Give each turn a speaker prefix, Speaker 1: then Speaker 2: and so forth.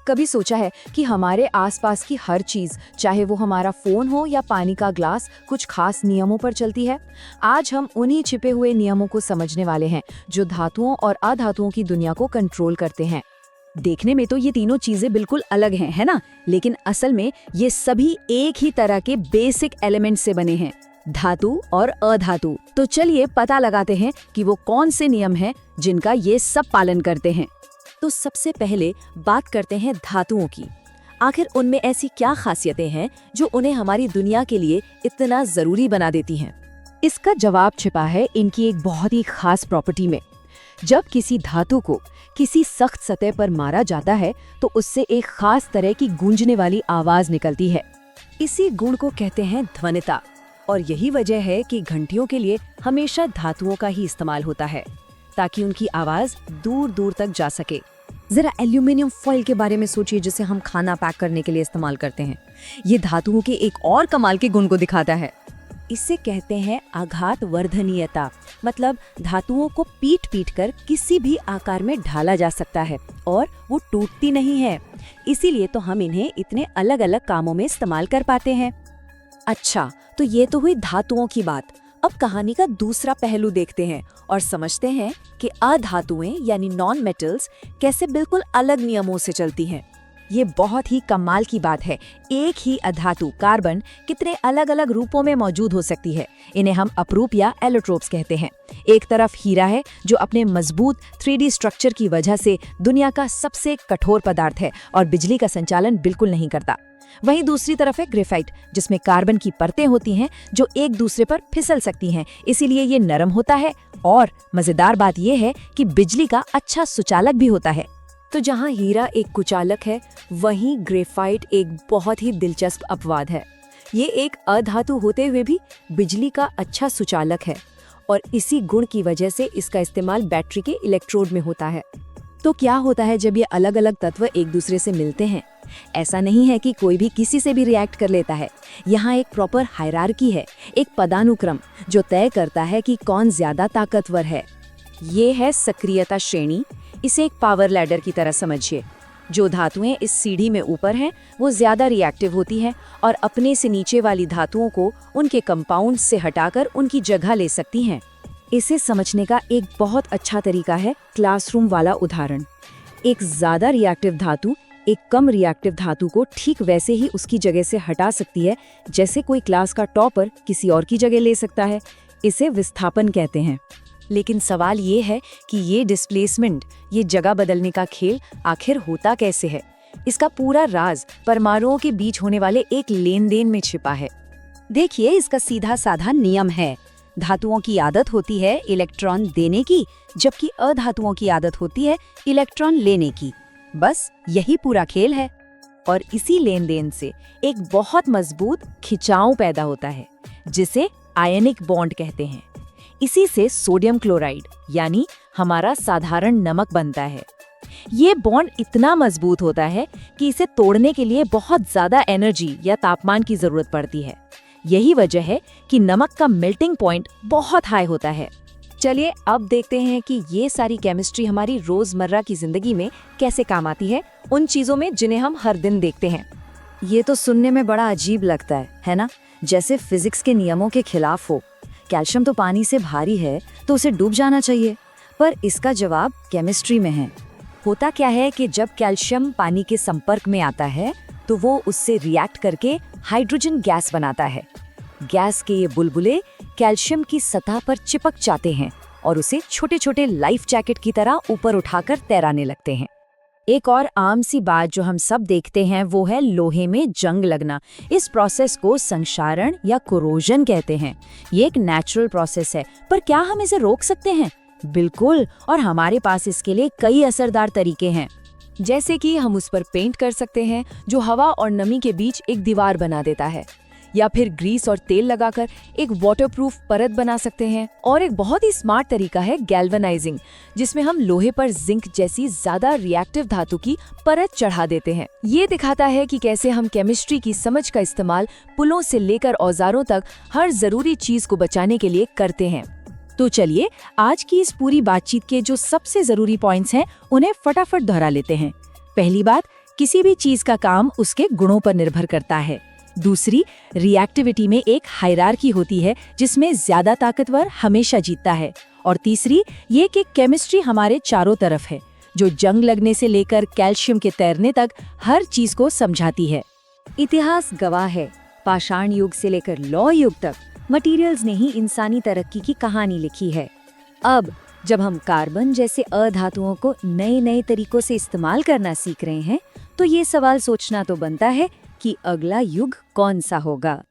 Speaker 1: कभी सोचा है कि हमारे आसपास की हर चीज, चाहे वो हमारा फोन हो या पानी का ग्लास, कुछ खास नियमों पर चलती है? आज हम उन्हीं छिपे हुए नियमों को समझने वाले हैं जो धातुओं और अधातुओं की दुनिया को कंट्रोल करते हैं।
Speaker 2: देखने में तो ये तीनों चीजें बिल्कुल अलग हैं, है ना? लेकिन असल में ये सभी एक ही तरह के बेसिक एलिमेंट से बने हैं, धातु और अधातु। तो चलिए पता लगाते हैं कि वो कौन से नियम हैं जिनका ये सब पालन करते हैं। तो सबसे पहले बात करते हैं धातुओं की। आखिर उनमें ऐसी क्या खासियतें हैं जो उन्हें हमारी दुनिया के लिए इतना जरूरी बना देती हैं?
Speaker 1: इसका जवाब छिपा है इनकी एक बहुत ही खास प्रॉपर्टी में। जब किसी धातु को किसी सख्त सतह पर मारा जाता है तो उससे एक खास तरह की गूंजने वाली आवाज निकलती है।
Speaker 2: इसी गुण को कहते हैं ध्वनिता, और यही वजह है कि घंटियों के लिए हमेशा धातुओं का ही इस्तेमाल होता है ताकि उनकी आवाज दूर दूर तक जा सके।
Speaker 3: जरा एल्यूमिनियम फॉइल के बारे में सोचिए, जिसे हम खाना पैक करने के लिए इस्तेमाल करते हैं। ये धातुओं के एक और कमाल के गुण को दिखाता है।
Speaker 2: इसे कहते हैं आघात वर्धनीयता, मतलब धातुओं को पीट पीट कर किसी भी आकार में ढाला जा सकता है और वो टूटती नहीं है। इसीलिए तो हम इन्हें इतने अलग अलग कामों में इस्तेमाल कर पाते हैं। अच्छा, तो ये तो हुई धातुओं की बात। अब कहानी का दूसरा पहलू देखते हैं और समझते हैं कि अधातुएं यानी नॉन मेटल्स कैसे बिल्कुल अलग नियमों से चलती हैं।
Speaker 1: ये बहुत ही कमाल की बात है। एक ही अधातु कार्बन कितने अलग अलग रूपों में मौजूद हो सकती है। इन्हें हम अपरूप या एलोट्रोप्स कहते हैं। एक तरफ हीरा है जो अपने मजबूत 3D स्ट्रक्चर की वजह से दुनिया का सबसे कठोर पदार्थ है और बिजली का संचालन बिल्कुल नहीं करता। वहीं दूसरी तरफ है ग्रेफाइट, जिसमें कार्बन की परतें होती हैं जो एक दूसरे पर फिसल सकती हैं, इसीलिए ये नरम होता है। और मजेदार बात यह है कि बिजली का अच्छा सुचालक भी होता है।
Speaker 2: तो जहाँ हीरा एक कुचालक है, वहीं ग्रेफाइट एक बहुत ही दिलचस्प अपवाद है। ये एक अधातु होते हुए भी बिजली का अच्छा सुचालक है और इसी गुण की वजह से इसका इस्तेमाल बैटरी के इलेक्ट्रोड में होता है।
Speaker 1: तो क्या होता है जब ये अलग अलग तत्व एक दूसरे से मिलते हैं?
Speaker 2: ऐसा नहीं है कि कोई भी किसी से भी रिएक्ट कर लेता है। यहाँ एक प्रॉपर हायरार्की है, एक पदानुक्रम जो तय करता है कि कौन ज्यादा ताकतवर है। ये है सक्रियता श्रेणी। इसे एक पावर लैडर की तरह समझिए। जो धातुएं इस सीढ़ी में ऊपर हैं वो ज्यादा रिएक्टिव होती हैं और अपने से नीचे वाली धातुओं को उनके कंपाउंड से हटाकर उनकी जगह ले सकती हैं। इसे समझने का एक बहुत अच्छा तरीका है क्लासरूम वाला उदाहरण। एक ज्यादा रिएक्टिव धातु एक कम रिएक्टिव धातु को ठीक वैसे ही उसकी जगह से हटा सकती है जैसे कोई क्लास का टॉपर किसी और की जगह ले सकता है। इसे विस्थापन कहते हैं। लेकिन सवाल ये है कि ये डिस्प्लेसमेंट, ये जगह बदलने का खेल आखिर होता कैसे है? इसका पूरा राज परमाणुओं के बीच होने वाले एक लेन देन में छिपा है।
Speaker 3: देखिए, इसका सीधा साधा नियम है। धातुओं की आदत होती है इलेक्ट्रॉन देने की, जबकि अधातुओं की आदत होती है इलेक्ट्रॉन लेने की। बस यही पूरा खेल है।
Speaker 1: और इसी लेन देन से एक बहुत मजबूत खिंचाव पैदा होता है जिसे आयनिक बॉन्ड कहते हैं। इसी से सोडियम क्लोराइड यानी हमारा साधारण नमक बनता है। ये बॉन्ड इतना मजबूत होता है कि इसे तोड़ने के लिए बहुत ज्यादा एनर्जी या तापमान की जरूरत पड़ती है। यही वजह है कि नमक का मेल्टिंग पॉइंट बहुत हाई होता है। चलिए अब देखते हैं कि ये सारी केमिस्ट्री हमारी रोजमर्रा की जिंदगी में कैसे काम आती है, उन चीजों में जिन्हें हम हर दिन देखते हैं।
Speaker 3: ये तो सुनने में बड़ा अजीब लगता है ना? जैसे फिजिक्स के नियमों के खिलाफ हो। कैल्शियम तो पानी से भारी है तो उसे डूब जाना चाहिए, पर इसका जवाब केमिस्ट्री में है। होता क्या है कि जब कैल्शियम पानी के संपर्क में आता है तो वो उससे रिएक्ट करके हाइड्रोजन गैस बनाता है। गैस के ये बुलबुले कैल्शियम की सतह पर चिपक जाते हैं और उसे छोटे छोटे लाइफ जैकेट की तरह ऊपर उठाकर तैराने लगते हैं।
Speaker 1: एक और आम सी बात जो हम सब देखते हैं वो है लोहे में जंग लगना। इस प्रोसेस को संक्षारण या कोरोजन कहते हैं। ये एक नेचुरल प्रोसेस है, पर क्या हम इसे रोक सकते हैं? बिल्कुल, और हमारे पास इसके लिए कई असरदार तरीके हैं। जैसे कि हम उस पर पेंट कर सकते हैं जो हवा और नमी के बीच एक दीवार बना देता है, या फिर ग्रीस और तेल लगाकर एक वाटरप्रूफ परत बना सकते हैं। और एक बहुत ही स्मार्ट तरीका है गैल्वेनाइजिंग, जिसमें हम लोहे पर जिंक जैसी ज्यादा रिएक्टिव धातु की परत चढ़ा देते हैं। ये दिखाता है कि कैसे हम केमिस्ट्री की समझ का इस्तेमाल पुलों से लेकर औजारों तक हर जरूरी चीज को बचाने के लिए करते हैं। तो चलिए आज की इस पूरी बातचीत के जो सबसे जरूरी पॉइंट्स हैं उन्हें फटाफट दोहरा लेते हैं। पहली बात, किसी भी चीज का काम उसके गुणों पर निर्भर करता है। दूसरी, रिएक्टिविटी में एक हायरार्की होती है जिसमें ज्यादा ताकतवर हमेशा जीतता है। और तीसरी, ये कि केमिस्ट्री हमारे चारों तरफ है, जो जंग लगने से लेकर कैल्शियम के तैरने तक हर चीज को समझाती है।
Speaker 2: इतिहास गवाह है, पाषाण युग से लेकर लौह युग तक मटेरियल्स ने ही इंसानी तरक्की की कहानी लिखी है। अब जब हम कार्बन जैसे अधातुओं को नए नए तरीकों से इस्तेमाल करना सीख रहे हैं, तो ये सवाल सोचना तो बनता है कि अगला युग कौन सा होगा।